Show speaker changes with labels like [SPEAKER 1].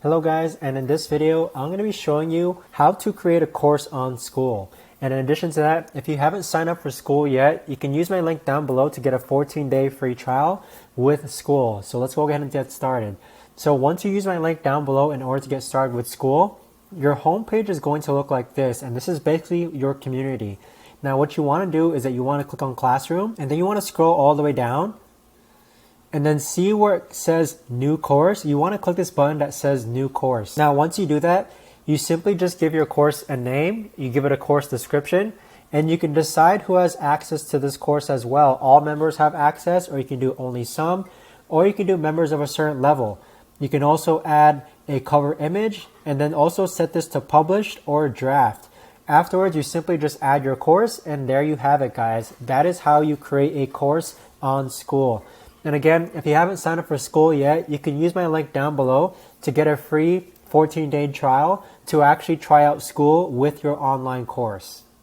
[SPEAKER 1] Hello guys, and in this video, I'm going to be showing you how to create a course on Skool. And in addition to that, if you haven't signed up for Skool yet, you can use my link down below to get a 14-day free trial with Skool. So let's go ahead and get started. So once you use my link down below in order to get started with Skool, your homepage is going to look like this, and this is basically your community. Now what you want to do is that you want to click on Classroom, and then you want to scroll all the way down, and then see where it says New Course. You want to click this button that says New Course. Now once you do that, you simply just give your course a name, you give it a course description, and you can decide who has access to this course as well. All members have access, or you can do only some, or you can do members of a certain level. You can also add a cover image, and then also set this to published or draft. Afterwards, you simply just add your course, and there you have it, guys. That is how you create a course on Skool. And again, if you haven't signed up for Skool yet, you can use my link down below to get a free 14-day trial to actually try out Skool with your online course.